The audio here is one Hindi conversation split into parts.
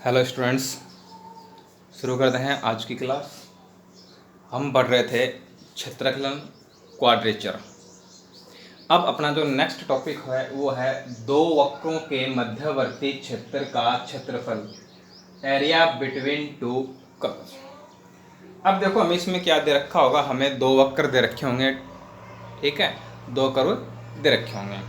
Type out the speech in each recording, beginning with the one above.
हेलो स्टूडेंट्स, शुरू करते हैं आज की क्लास। हम पढ़ रहे थे क्षेत्रफलन क्वाड्रेचर। अब अपना जो नेक्स्ट टॉपिक है वो है दो वक्रों के मध्यवर्ती क्षेत्र का क्षेत्रफल, एरिया बिटवीन टू कर्व्स। अब देखो हमें इसमें क्या दे रखा होगा, हमें दो वक्र दे रखे होंगे, ठीक है, दो कर्व दे रखे होंगे।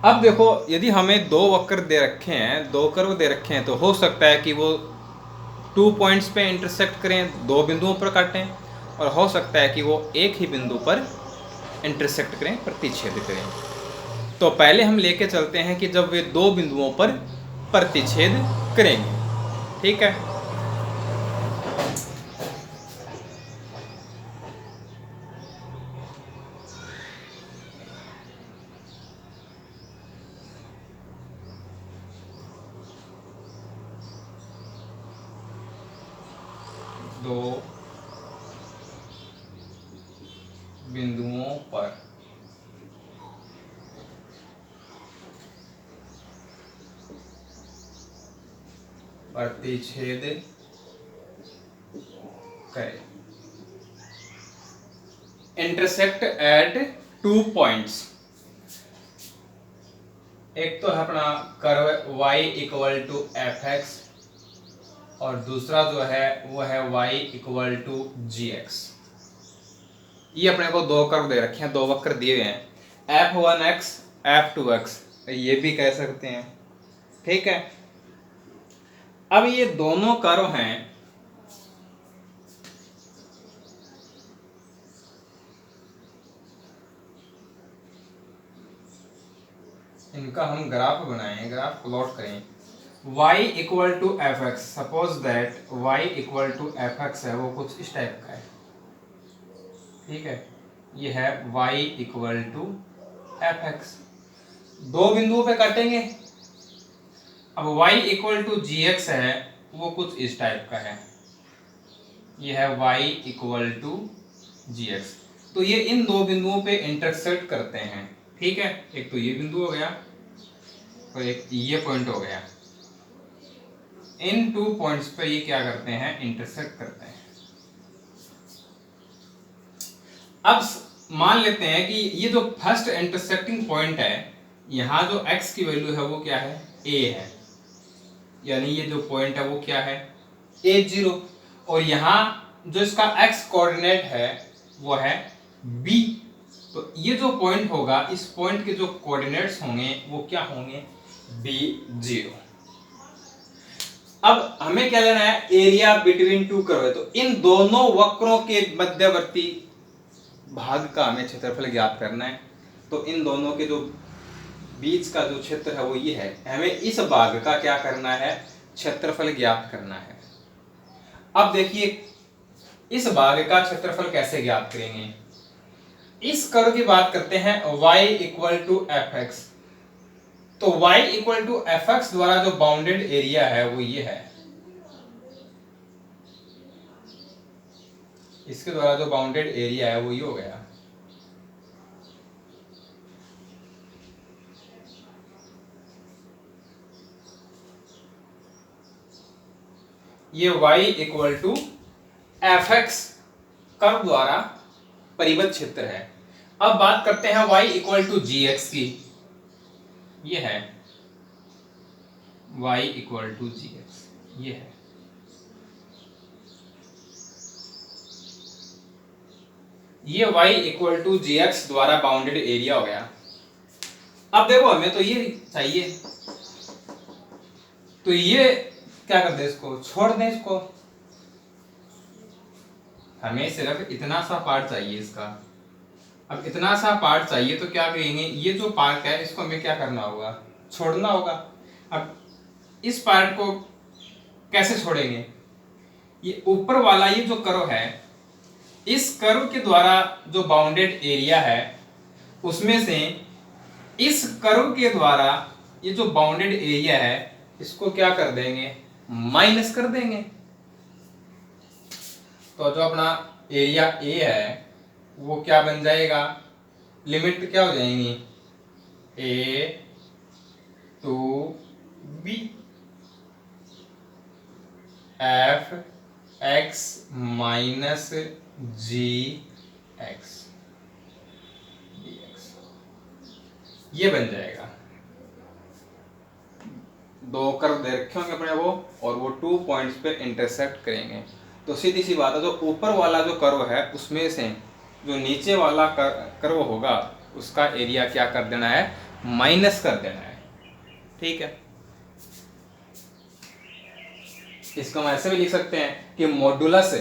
अब देखो यदि हमें दो वक्र दे रखे हैं, दो कर्व दे रखे हैं, तो हो सकता है कि वो 2 पॉइंट्स पे इंटरसेक्ट करें, दो बिंदुओं पर काटें, और हो सकता है कि वो एक ही बिंदु पर इंटरसेक्ट करें, प्रतिच्छेद करें। तो पहले हम लेके चलते हैं कि जब वे दो बिंदुओं पर प्रतिच्छेद करेंगे, ठीक है। दो बिंदुओं पर प्रतिच्छेद करें, इंटरसेक्ट एट 2 पॉइंट्स। एक तो है अपना curve y equal to F X, और दूसरा जो है वो है y equal to G X. ये अपने को दो कर्व दे रखे हैं, दो वक्र दिए हुए हैं, f1x f2x, ये भी कह सकते हैं, ठीक है। अब ये दोनों कर्व हैं, इनका हम ग्राफ बनाएं, ग्राफ प्लॉट करें। y equal to F X, suppose that y equal to F X है, वो कुछ इस टाइप का है, ठीक है। ये है y equal to F X, दो बिंदुओं पे काटेंगे। अब y equal to G X है, वो कुछ इस टाइप का है, ये है y equal to G X. तो ये इन दो बिंदुओं पे इंटरसेक्ट करते हैं, ठीक है। एक तो ये बिंदु हो गया और एक ये पॉइंट हो गया। इन 2 पॉइंट्स पे ये क्या करते हैं, इंटरसेक्ट करते हैं। अब मान लेते हैं कि ये जो फर्स्ट इंटरसेक्टिंग पॉइंट है, यहाँ जो x की वैल्यू है वो क्या है, a है, यानी ये जो पॉइंट है वो क्या है, a0, और यहाँ जो इसका x कोऑर्डिनेट है वो है b। तो ये जो पॉइंट होगा, इस पॉइंट के जो कोऑर्डिनेट्स होंगे वो क्या होंगे, b0। अब हमें क्या लेना है, एरिया बिटवीन टू कर्व है, तो इन दोनों वक्रों के मध्यवर्ती भाग का हमें क्षेत्रफल ज्ञात करना है। तो इन दोनों के जो बीच का जो क्षेत्र है वो ये है, हमें इस भाग का क्या करना है, क्षेत्रफल ज्ञात करना है। अब देखिए इस भाग का क्षेत्रफल कैसे ज्ञात करेंगे। इस कर्व की बात करते हैं, y equal to F X. तो y equal to F X द्वारा जो बाउंडेड एरिया है वो ये है, इसके द्वारा जो बाउंडेड एरिया है वो ये हो गया। ये y equal to F X curve द्वारा परिबद्ध क्षेत्र है। अब बात करते हैं y equal to G X की, ये है y equal to G X, ये है। ये y equal to G X द्वारा बाउंडेड एरिया हो गया। अब देखो हमें तो ये चाहिए, तो ये क्या करते हैं, इसको छोड़ दें, इसको हमें सिर्फ इतना सा पार्ट चाहिए इसका। अब इतना सा पार्ट चाहिए तो क्या करेंगे, ये जो पार्ट है इसको हमें क्या करना होगा, छोड़ना होगा। अब इस पार्ट को कैसे छोड़ेंगे, ये ऊपर वाला ये जो कर्व है, इस कर्व के द्वारा जो बाउंडेड एरिया है उसमें से इस कर्व के द्वारा ये जो बाउंडेड एरिया है इसको क्या कर देंगे, माइनस कर देंगे। तो जो अपना एरिया ए है वो क्या बन जाएगा, लिमिट क्या हो जाएंगी, a to b। Minus G X D X, ये बन जाएगा। दो कर्व दे रखे होंगे अपने वो, और वो 2 पॉइंट्स पे इंटरसेक्ट करेंगे। तो सीधी सी बात है, जो ऊपर वाला जो कर्व है उसमें से जो नीचे वाला कर्व होगा उसका एरिया क्या कर देना है, माइनस कर देना है। ठीक है, इसको हम ऐसे भी लिख सकते हैं कि modulus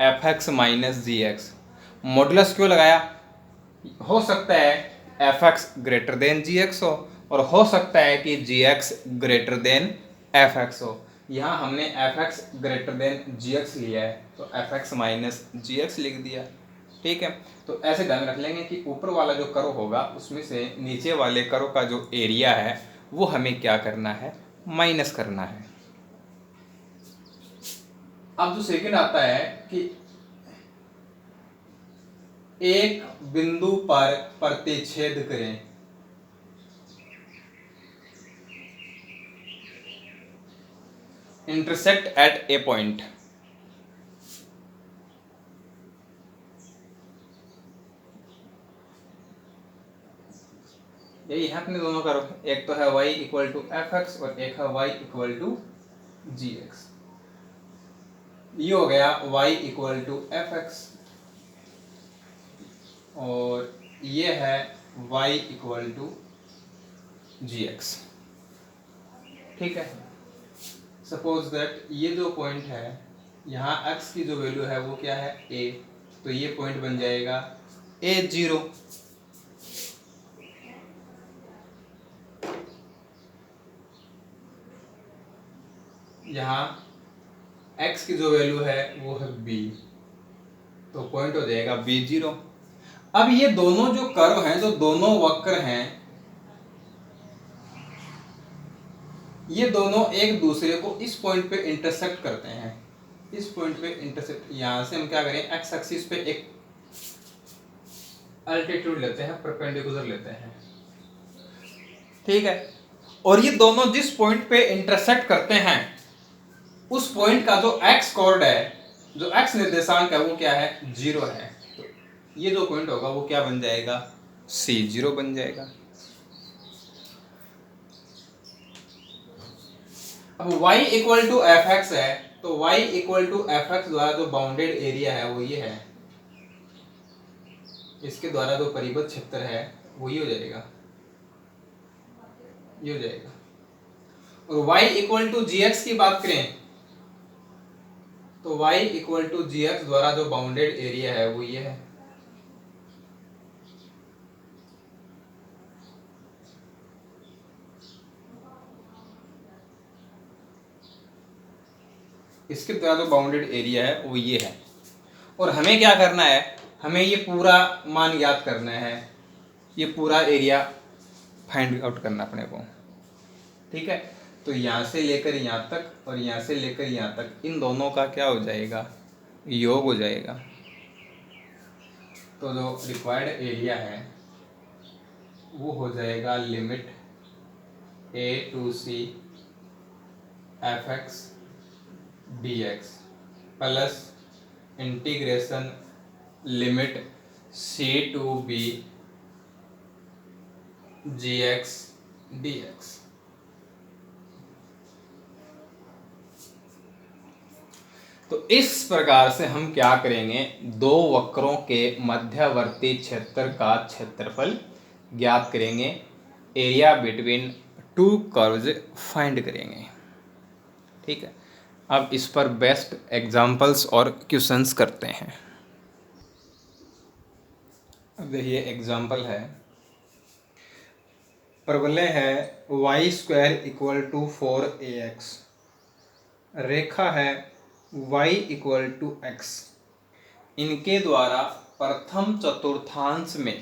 F X minus G X. Modulus क्यों लगाया, हो सकता है F X greater than G X हो और सकता है कि G X greater than F X हो। यहाँ हमने F X greater than G X लिया है तो F X minus G X लिख दिया। ठीक है, तो ऐसे ध्यान रख लेंगे कि ऊपर वाला जो कर्व होगा उसमें से नीचे वाले कर्व का जो एरिया है वो हमें क्या करना है, माइनस करना है। अब जो सेकंड आता है कि एक बिंदु पर प्रतिच्छेद करें। Intersect at a point. यही है अपने दोनों कर्व, एक तो है y equal to F X और एक है y equal to G X. ये हो गया y equal to F X और ये है y equal to G X. ठीक है, सपोज दैट ये जो पॉइंट है यहाँ x की जो वैल्यू है वो क्या है a, तो ये पॉइंट बन जाएगा a0। यहाँ x की जो वैल्यू है वो है b, तो पॉइंट हो जाएगा b0। अब ये दोनों जो कर्व हैं, जो दोनों वक्र हैं, ये दोनों एक दूसरे को इस पॉइंट पे इंटरसेक्ट करते हैं। इस पॉइंट पे इंटरसेक्ट, यहां से हम क्या करें, एक्स एक्सिस पे एक अल्टीट्यूड लेते हैं, परपेंडिकुलर लेते हैं। ठीक है, और ये दोनों जिस पॉइंट पे इंटरसेक्ट करते हैं उस पॉइंट का जो एक्स कोऑर्ड है, जो एक्स निर्देशांक है वो क्या है, 0 है। तो ये जो पॉइंट होगा वो क्या बन जाएगा, C0 बन जाएगा। अब y equal to F X है तो y equal to F X द्वारा जो बाउंडेड एरिया है वो ये है, इसके द्वारा जो परिबद्ध क्षेत्र है वो ये हो जाएगा, ये हो जाएगा। और y equal to G X की बात करें तो y equal to G X द्वारा जो बाउंडेड एरिया है वो ये है। इसके द्वारा जो बाउंडेड एरिया है वो ये है। और हमें क्या करना है, हमें ये पूरा मान ज्ञात करना है, ये पूरा एरिया फाइंड आउट करना अपने को। ठीक है, तो यहाँ से लेकर यहाँ तक और यहाँ से लेकर यहाँ तक इन दोनों का क्या हो जाएगा, योग हो जाएगा। तो जो रिक्वायर्ड एरिया है वो हो जाएगा limit a to c F X D X plus integration limit c to b G X D X. तो इस प्रकार से हम क्या करेंगे, दो वक्रों के मध्यवर्ती क्षेत्र का क्षेत्रफल ज्ञात करेंगे, area between two curves find करेंगे। ठीक है, अब इस पर बेस्ट एग्जांपल्स और क्वेश्चंस करते हैं। अब देखिए एग्जांपल है, प्रबलय है Y square equal to 4ax, रेखा है y इक्वल टू एक्स, इनके द्वारा प्रथम चतुर्थांश में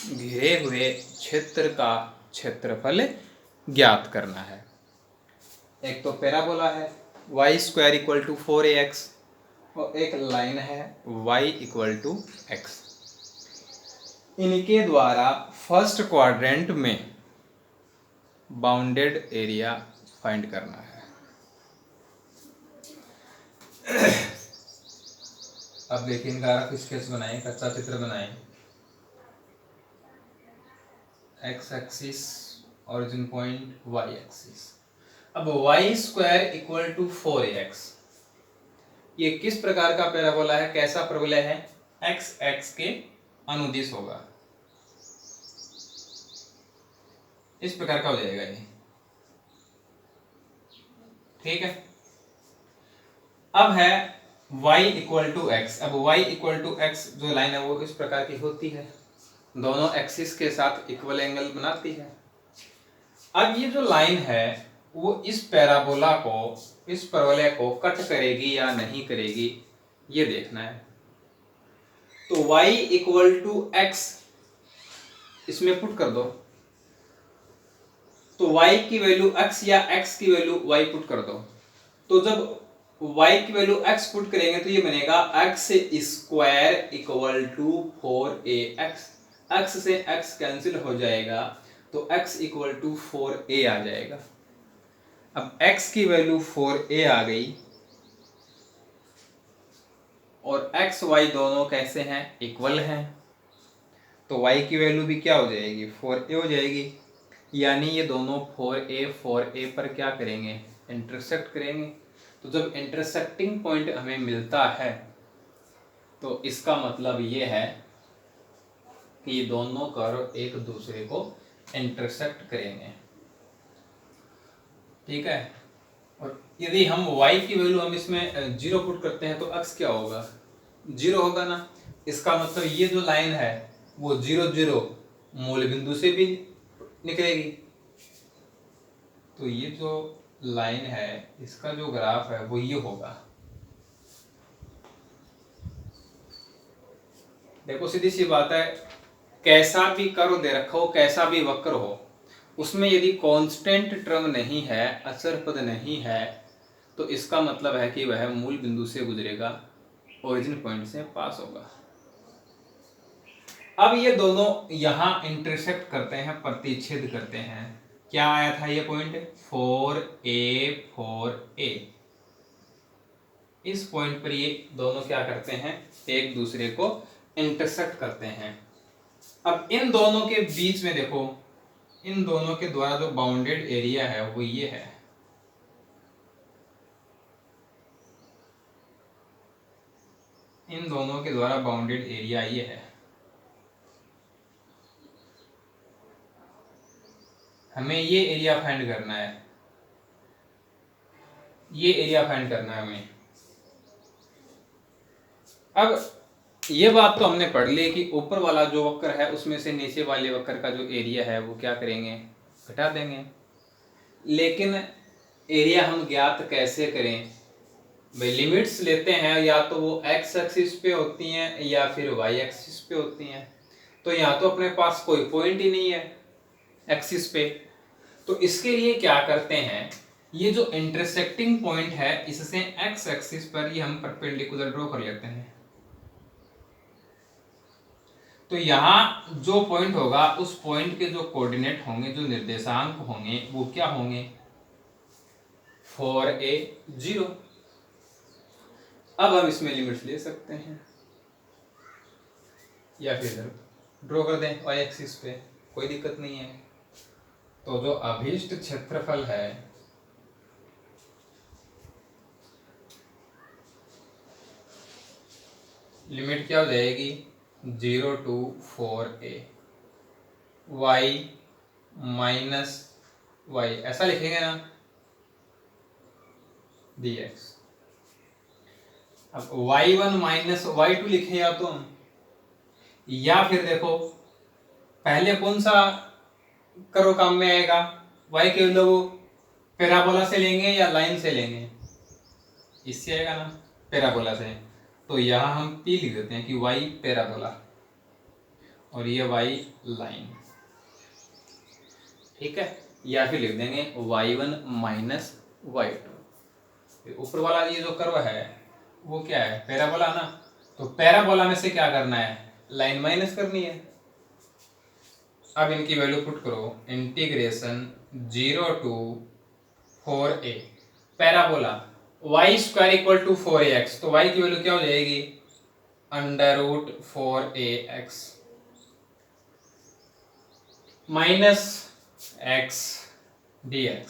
घिरे हुए क्षेत्र का क्षेत्रफल ज्ञात करना है। एक तो पैराबोला है y square equal to 4ax और एक लाइन है y इक्वल टू एक्स, इनके द्वारा फर्स्ट क्वाड्रेंट में बाउंडेड एरिया फाइंड करना है। अब देखिए इनका रफ स्केच बनाएं, कच्चा चित्र बनाएं। X axis origin point, Y axis. अब Y square equal to 4ax, ये किस प्रकार का पैराबोला है, कैसा परवलय है? एक्स एक्स के अनुदिश होगा, इस प्रकार का हो जाएगा ये। ठीक है। अब है y इक्वल टू एक्स। अब y इक्वल टू एक्स जो लाइन है वो इस प्रकार की होती है, दोनों एक्सिस के साथ इक्वल एंगल बनाती है। अब ये जो लाइन है वो इस पैराबोला को, इस परवलय को कट करेगी या नहीं करेगी, ये देखना है। तो y इक्वल टू एक्स इसमें पुट कर दो, तो y की वैल्यू x या x की वैल्यू y पुट कर दो। तो जब y की वैल्यू x पुट करेंगे तो ये बनेगा x square equal to 4ax। x से x कैंसिल हो जाएगा तो x इक्वल टू 4a आ जाएगा। अब x की वैल्यू 4a आ गई और x y दोनों कैसे हैं? इक्वल हैं, तो y की वैल्यू भी क्या हो जाएगी? 4a हो जाएगी। यानी ये दोनों 4a पर क्या करेंगे? इंटरसेक्ट करेंगे। तो जब इंटरसेक्टिंग पॉइंट हमें मिलता है तो इसका मतलब ये है कि ये दोनों कर्व एक दूसरे को इंटरसेक्ट करेंगे। ठीक है। और यदि हम y की वैल्यू हम इसमें 0 पुट करते हैं तो x क्या होगा? 0 होगा ना। इसका मतलब ये जो लाइन है वो 0 0 मूल बिंदु से भी निकलेगी। तो ये जो लाइन है इसका जो ग्राफ है वो ये होगा। देखो सीधी सी बात है, कैसा भी कर्व दे रखा हो, कैसा भी वक्र हो, उसमें यदि कांस्टेंट टर्म नहीं है, अचर पद नहीं है, तो इसका मतलब है कि वह मूल बिंदु से गुजरेगा, ओरिजिन पॉइंट से पास होगा। अब ये दोनों यहां इंटरसेक्ट करते हैं, प्रतिच्छेद करते हैं। क्या आया था ये पॉइंट? 4a। इस पॉइंट पर ये दोनों क्या करते हैं? एक दूसरे को इंटरसेक्ट करते हैं। अब इन दोनों के बीच में देखो, इन दोनों के द्वारा जो बाउंडेड एरिया है वो ये है। इन दोनों के द्वारा बाउंडेड एरिया ये है। हमें ये एरिया फाइंड करना है, ये एरिया फाइंड करना है हमें। अब ये बात तो हमने पढ़ ली कि ऊपर वाला जो वक्र है उसमें से नीचे वाले वक्र का जो एरिया है वो क्या करेंगे? घटा देंगे। लेकिन एरिया हम ज्ञात कैसे करें? भाई लिमिट्स लेते हैं, या तो वो x एक्सिस पे होती हैं या फिर y एक्सिस पे होती हैं। तो यहाँ तो अपने पास कोई पॉइंट ही नहीं है एक्सिस पे। तो इसके लिए क्या करते हैं, ये जो इंटरसेक्टिंग पॉइंट है इससे x एक्सिस पर ये हम परपेंडिकुलर ड्रॉ कर लेते हैं। तो यहाँ जो पॉइंट होगा उस पॉइंट के जो कोऑर्डिनेट होंगे, जो निर्देशांक होंगे वो क्या होंगे? 4a 0। अब हम इसमें लिमिट्स ले सकते हैं या फिर ड्रॉ कर दें y एक्सिस पे, कोई दिक्कत नहीं है। तो जो अभीष्ट क्षेत्रफल है लिमिट क्या हो जाएगी? 0 to 4a y minus y, ऐसा लिखेंगे ना dx। अब y1 माइनस y2 लिखें या तो हम, या फिर देखो पहले कौन सा करो काम में आएगा? y के लोग पैराबोला से लेंगे या लाइन से लेंगे? इससे आएगा ना, पैराबोला से। तो यहाँ हम p लिख देते हैं कि y पैराबोला और ये y लाइन। ठीक है। या फिर लिख देंगे y1 माइनस y2। ऊपर वाला ये जो कर्व है वो क्या है? पैराबोला ना। तो पैराबोला में से क्या करना है? लाइन माइनस करनी है। अब इनकी वैल्यू पुट करो, integration 0 to 4a parabola y square equal to 4ax। तो y की वैल्यू क्या हो जाएगी? Under root 4ax minus x dx।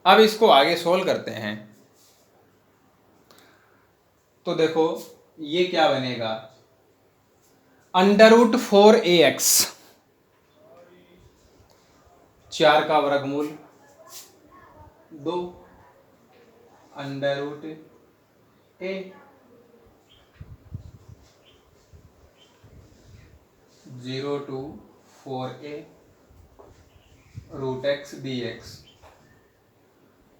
अब इसको आगे सोल्व करते हैं तो देखो ये क्या बनेगा, अंडर रूट 4ax 4 का वर्गमूल 2 under root a 0 to 4a root x dx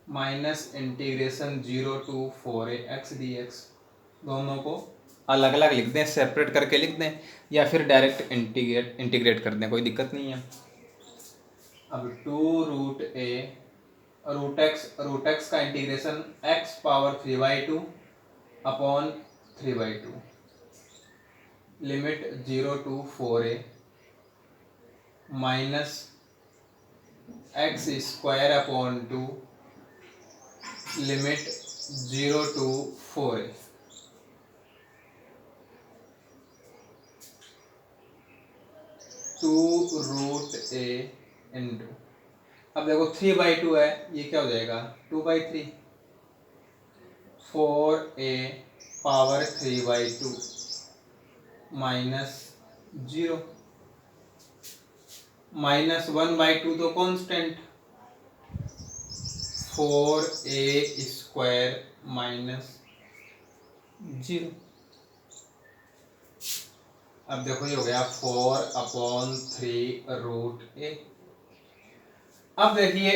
minus integration 0 to 4ax dx। दोनों को अलग अलग लिख दें, सेपरेट करके लिख दें या फिर डायरेक्ट इंटीग्रेट कर दें, कोई दिक्कत नहीं है। अब 2 रूट a रूट एक्स का integration x power 3/2 upon 3/2 limit 0 to 4a minus X square upon 2 limit 0 to 4a। Two root a into, अब देखो 3/2 है, ये क्या हो जाएगा 2/3 4a पावर 3/2 माइनस 0 माइनस 1/2 तो कांस्टेंट 4a स्क्वायर माइनस 0। अब देखो ये हो गया 4/3 रूट a। अब देखिए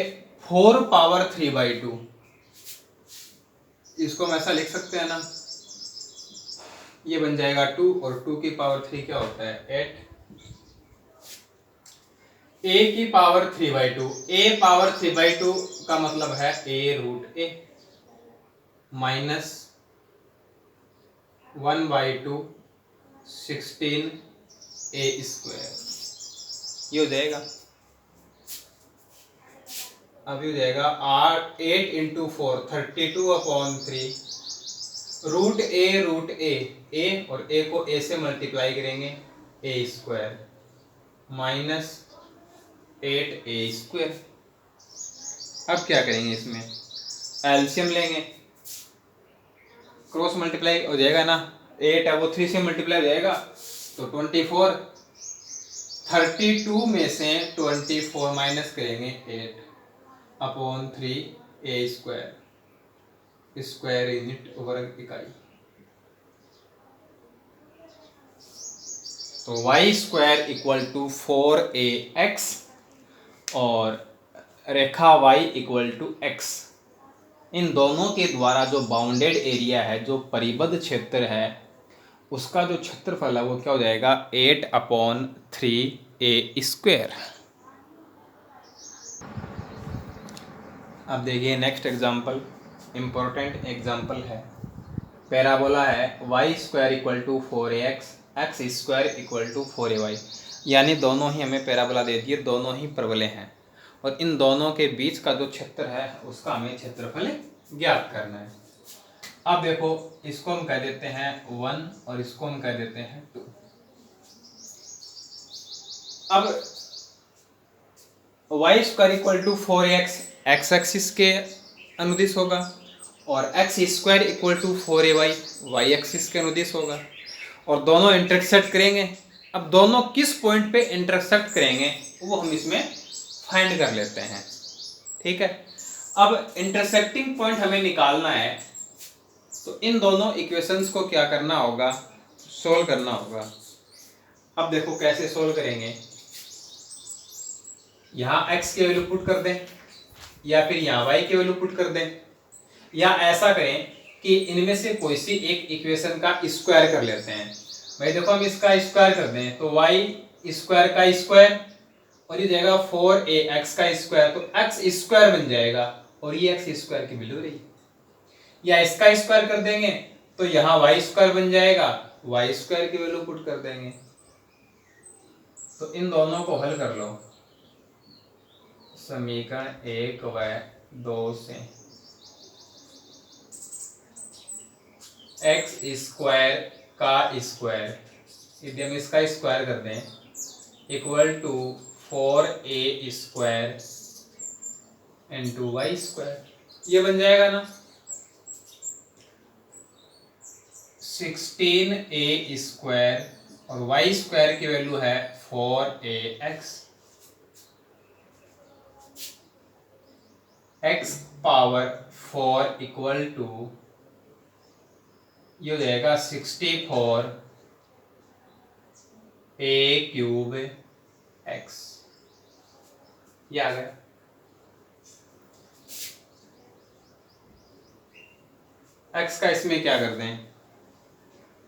4 पावर 3/2 इसको हम ऐसा लिख सकते हैं ना, ये बन जाएगा 2 और 2 की पावर 3 क्या होता है 8। a की पावर 3/2 a पावर 3/2 का मतलब है a root a minus 1/2 16a square, ये हो जाएगा। अब ये हो जाएगा 8 इंटू 4 32/3 रूट a और a को a से मल्टीप्लाई करेंगे a square minus 8a square. अब क्या करेंगे, इसमें एलसीएम लेंगे, क्रॉस मल्टीप्लाई हो जाएगा ना, 8 है वो 3 से मल्टीप्लाई हो जाएगा तो 24, 32 में से 24 माइनस करेंगे 8/3 a स्क्वायर, स्क्वायर यूनिट वर्ग इकाई। तो y square equal to 4ax और रेखा y इक्वल टू x, इन दोनों के द्वारा जो बाउंडेड एरिया है, जो परिबद्ध क्षेत्र है, उसका जो क्षेत्रफल है वो क्या हो जाएगा 8/3a स्क्वायर। अब देखिए नेक्स्ट एग्जांपल, इम्पोर्टेंट एग्जांपल है। पैराबोला है y square equal to 4ax x square equal to 4ay, यानी दोनों ही हमें पैराबोला दे दिए, दोनों ही परवलय हैं और इन दोनों के बीच का जो क्षेत्र है उसका हमें क्षेत्रफल ज्ञात करना है। अब देखो इसको हम कह देते हैं 1 और इसको हम कह देते हैं 2। अब y square equal to 4ax x axis के अनुदिश होगा और x square equal to 4ay y axis के अनुदिश होगा और दोनों इंटरसेक्ट करेंगे। अब दोनों किस पॉइंट पे इंटरसेक्ट करेंगे वो हम इसमें फाइंड कर लेते हैं, ठीक है। अब इंटरसेक्टिंग पॉइंट हमें निकालना है तो इन दोनों इक्वेशंस को क्या करना होगा, सोल्व करना होगा। अब देखो कैसे सोल्व करेंगे, यहाँ x की वैल्यू पुट कर दें या फिर यहाँ y की वैल्यू पुट कर दें, या ऐसा करें कि इनमें से कोई सी एक इक्वेशन का स्क्वायर कर लेते हैं। भाई देखो हम इसका स्क्वायर कर दें तो y स्क्वायर का स्क्वायर और ये जाएगा 4ax का स्क्वायर, तो x स्क्वायर बन जाएगा और ये x स्क्वायर की वैल्यू रही। या इसका स्क्वायर कर देंगे तो यहाँ y स्क्वायर बन जाएगा, y स्क्वायर की वैल्यू पुट कर देंगे। तो इन दोनों को हल कर लो समीकरण 1 व 2 से। एक्स स्क्वायर का स्क्वायर, यदि हम इसका स्क्वायर कर दें, equal to 4a square into Y square, ये बन जाएगा ना 16a स्क्वायर, और वाई स्क्वायर की वैल्यू है 4ax, x power 4 equal to, ये हो जाएगा 64 a क्यूब x, ये आ गया। x का इसमें क्या कर दें,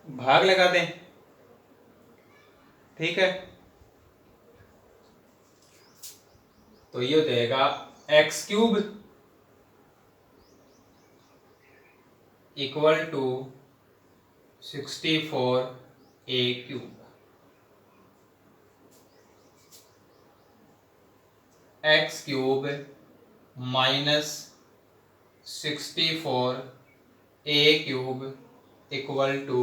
भाग लगा दें, ठीक है। तो ये हो जाएगा x cube equal to 64 a cube, x cube minus 64 a cube equal to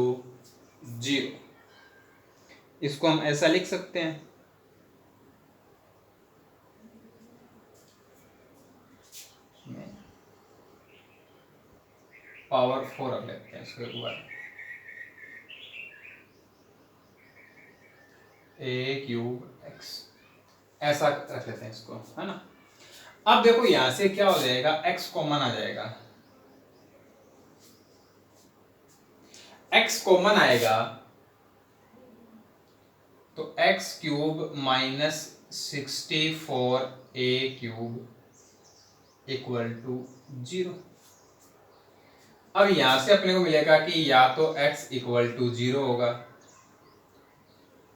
0। इसको हम ऐसा लिख सकते हैं, पावर 4 रख लेते हैं इसके ऊपर, a क्यूब x, ऐसा रख लेते हैं इसको, है ना। अब देखो यहां से क्या हो जाएगा, x कॉमन आ जाएगा, x कॉमन आएगा तो x cube minus 64 a cube equal to 0। अब यहां से अपने को मिलेगा कि या तो x इक्वल टू 0 होगा,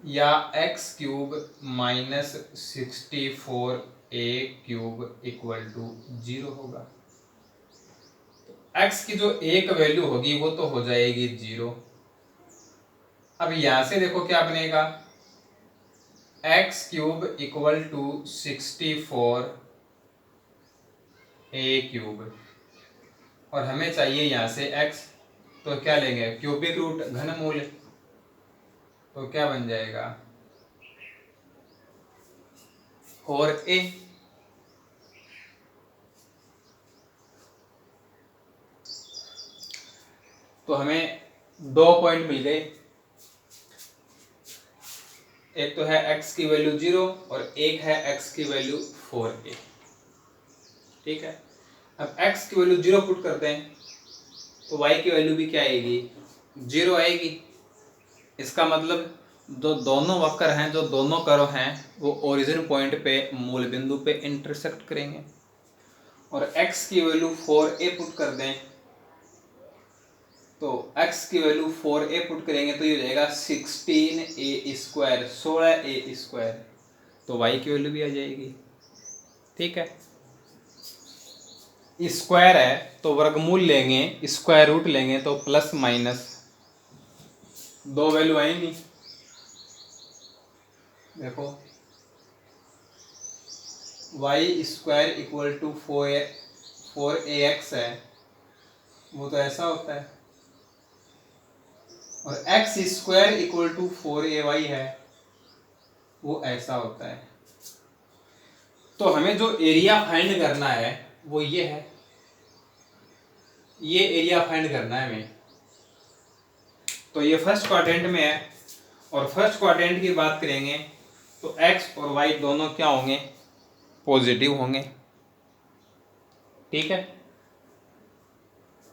या x cube minus 64 a cube equal to 0 होगा। x की जो एक वैल्यू होगी वो तो हो जाएगी 0। अब यहां से देखो क्या बनेगा, x cube equal to 64 a cube, और हमें चाहिए यहां से x, तो क्या लेंगे, क्यूबिक रूट घनमूल, तो क्या बन जाएगा 4a। तो हमें 2 पॉइंट मिल गए, एक तो है x की वैल्यू 0 और एक है x की वैल्यू 4a, ठीक है। अब x की वैल्यू 0 पुट करते हैं तो y की वैल्यू भी क्या आएगी, 0 आएगी। इसका मतलब जो दोनों वक्र हैं, जो दोनों कर्व हैं, वो ओरिजिन पॉइंट पे मूल बिंदु पे इंटरसेक्ट करेंगे। और x की वैल्यू 4a पुट कर दें तो x की वैल्यू 4a पुट करेंगे तो ये हो जाएगा 16a स्क्वायर, 16a स्क्वायर, तो y की वैल्यू भी आ जाएगी, ठीक है। स्क्वायर है तो वर्गमूल लेंगे, स्क्वायर रूट लेंगे तो प्लस माइनस 2 वैल्यू आएंगी। देखो y square equal to 4ax है, वो तो ऐसा होता है, और x square equal to 4ay है, वो ऐसा होता है। तो हमें जो एरिया फाइंड करना है वो ये है, ये एरिया फाइंड करना है हमें। तो ये फर्स्ट क्वाड्रेंट में है, और फर्स्ट क्वाड्रेंट की बात करेंगे तो x और y दोनों क्या होंगे, पॉजिटिव होंगे, ठीक है।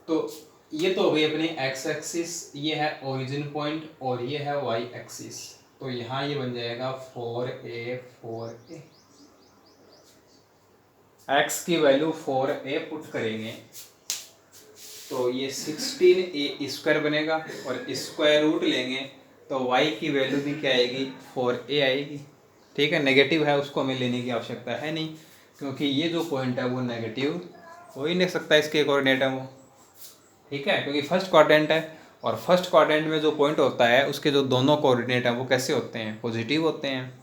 तो ये तो हो गई अपनी x एक्सिस, ये है ओरिजिन पॉइंट, और ये है y एक्सिस। तो यहाँ ये बन जाएगा 4a 4a, x की वैल्यू 4a पुट करेंगे तो ये 16a स्क्वायर बनेगा, और स्क्वायर रूट लेंगे तो y की वैल्यू भी क्या आएगी, 4a आएगी, ठीक है। नेगेटिव है उसको हमें लेने की आवश्यकता है नहीं, क्योंकि ये जो पॉइंट है वो नेगेटिव हो ही नहीं सकता, इसके कोऑर्डिनेट है वो, ठीक है, क्योंकि फर्स्ट क्वाड्रेंट है, और फर्स्ट क्वाड्रेंट में जो पॉइंट होता है उसके जो दोनों कोऑर्डिनेट हैं वो कैसे होते हैं, पॉजिटिव होते हैं।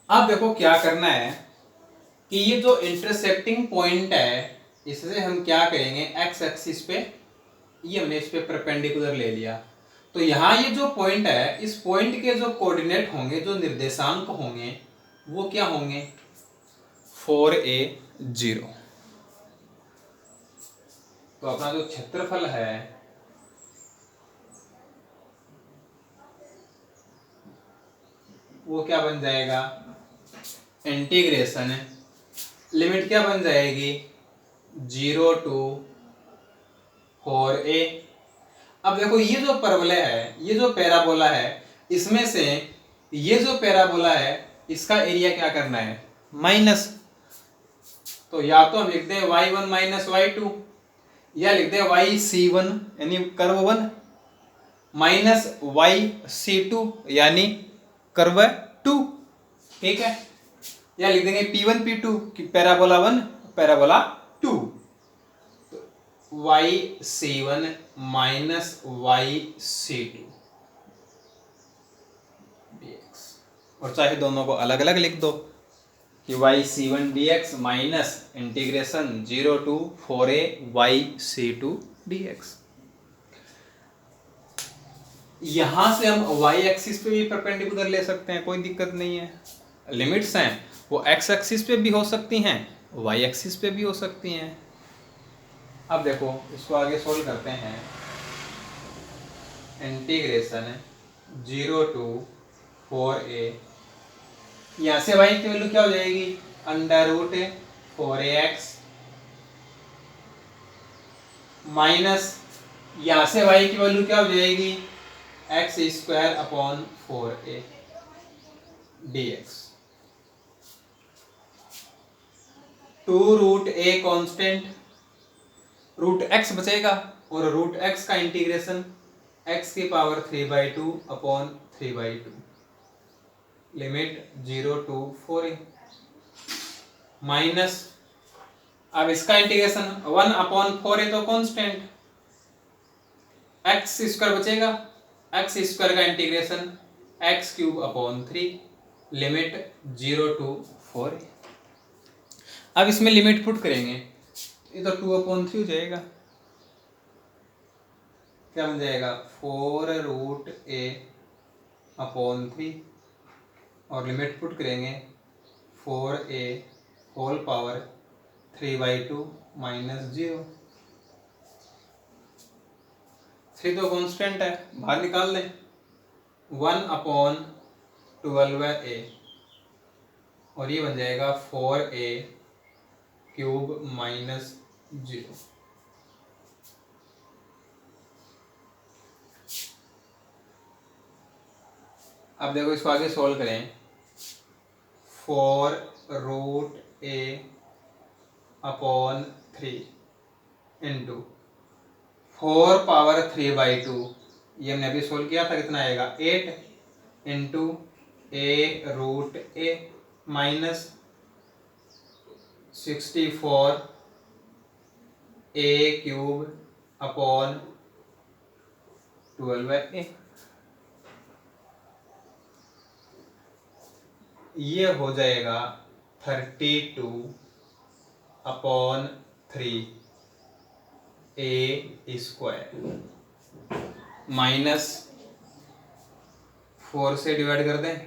अब देखो क्या करना है कि ये जो इंटरसेक्टिंग पॉइंट है, इससे हम क्या करेंगे, एक्स एक्सिस पे ये हमने इस पे परपेंडिकुलर ले लिया। तो यहाँ ये जो पॉइंट है, इस पॉइंट के जो कोऑर्डिनेट होंगे, जो निर्देशांक होंगे, वो क्या होंगे? 4a 0। तो अपना जो क्षेत्रफल है वो क्या बन जाएगा? इंटीग्रेशन लिमिट क्या बन जाएगी? 0 to 4a। अब देखो ये जो परवलय है, ये जो पैराबोला है, इसमें से ये जो पैराबोला है इसका एरिया क्या करना है? माइनस। तो या तो हम लिखते हैं y1 माइनस y2, या लिखते हैं yc1 यानी कर्व 1 माइनस yc2 यानी कर्व 2। ठीक है, या लिख देंगे p1 p2 कि पैराबोला 1 पैराबोला 2। तो yc1 माइनस yc2 dx, और चाहे दोनों को अलग अलग लिख दो कि yc1 dx minus integration 0 to 4a yc2 dx। यहां से हम y एक्सिस पे भी परपेंडिकुलर ले सकते हैं, कोई दिक्कत नहीं है। लिमिट्स हैं वो x एक्सिस पे भी हो सकती हैं, y एक्सिस पे भी हो सकती हैं। अब देखो इसको आगे सोल्व करते हैं। इंटीग्रेशन 0 to 4a, यहाँ से y की वैल्यू क्या हो जाएगी? √4ax माइनस यहाँ से y की वैल्यू क्या हो जाएगी? x² / 4a dx। 2√a constant, √x बचेगा, और √x का integration x³ 3/2 / 3/2 limit 0 to 4a minus, अब इसका इंटीग्रेशन 1/4a तो कांस्टेंट, x² बचेगा, x² का integration x³ 3 limit 0 to 4a। अब इसमें लिमिट पुट करेंगे, ये तो 2/3 हो जाएगा, क्या बन जाएगा? 4√a/3, और लिमिट पुट करेंगे 4a होल पावर 3/2 माइनस 0। 3 तो कांस्टेंट है, बाहर निकाल लें। 1/12a, और ये बन जाएगा 4a³ माइनस 0। अब देखो इसको आगे सोल्व करें। 4√a/3 इंटू 4^3/2, ये हमने अभी सोल्व किया था, कितना आएगा? 8 इंटू a√a माइनस 64a³/12a। ये हो जाएगा 32/3a² माइनस 4 से डिवाइड कर दें,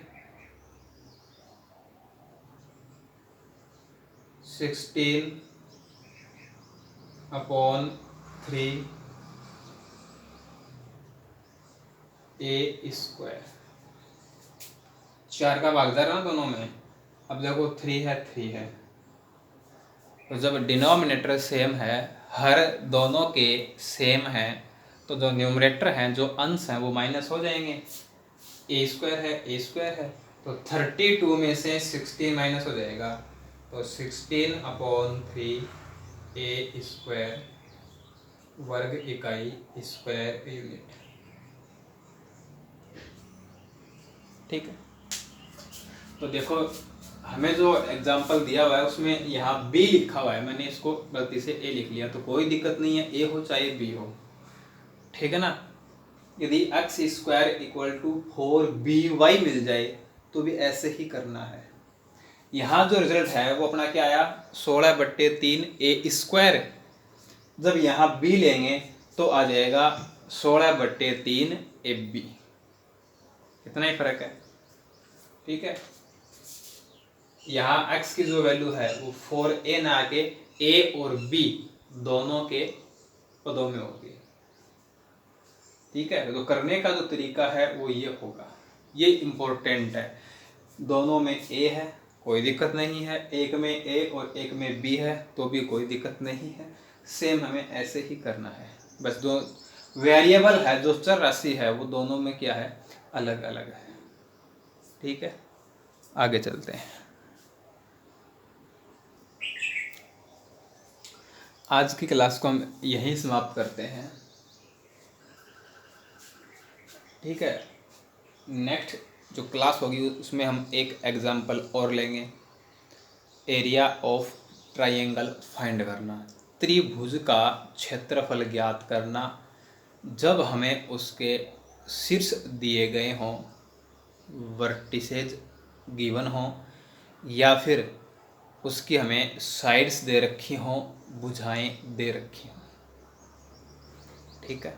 16/3a²। 4 का भाग जा रहा ना दोनों में। अब देखो 3 है, तो जब डिनोमिनेटर सेम है, हर दोनों के सेम है, तो जो न्यूमरेटर हैं, जो अंश हैं, वो माइनस हो जाएंगे। a² है, तो 32 में से 16 माइनस हो जाएगा, तो 16/3a² वर्ग इकाई स्क्वायर यूनिट। ठीक है, तो देखो हमें जो एग्जाम्पल दिया हुआ है उसमें यहाँ b लिखा हुआ है, मैंने इसको गलती से a लिख लिया, तो कोई दिक्कत नहीं है, a हो चाहे b हो। ठीक है ना। यदि x² = 4by मिल जाए तो भी ऐसे ही करना है। यहाँ जो रिजल्ट है वो अपना क्या आया? 16/3a²। जब यहाँ b लेंगे तो आ जाएगा 16/3 AB। इतना ही फर्क है, ठीक है। यहाँ x की जो वैल्यू है वो 4a ना आके a और b दोनों के पदों में होगी, ठीक है। तो करने का जो तरीका है वो ये होगा, ये इम्पोर्टेंट है। दोनों में a है, कोई दिक्कत नहीं है, एक में a और एक में b है तो भी कोई दिक्कत नहीं है। सेम हमें ऐसे ही करना है, बस दो वेरिएबल है, जो चर राशि है वो दोनों में क्या है, अलग अलग है, ठीक है। आगे चलते हैं। आज की क्लास को हम यहीं समाप्त करते हैं, ठीक है। नेक्स्ट जो क्लास होगी उसमें हम एक एग्जाम्पल और लेंगे, एरिया ऑफ ट्रायंगल फाइंड करना, त्रिभुज का क्षेत्रफल ज्ञात करना जब हमें उसके शीर्ष दिए गए हों, वर्टिसेज गिवन हों, या फिर उसकी हमें साइड्स दे रखी हों, भुजाएं दे रखी हों, ठीक है।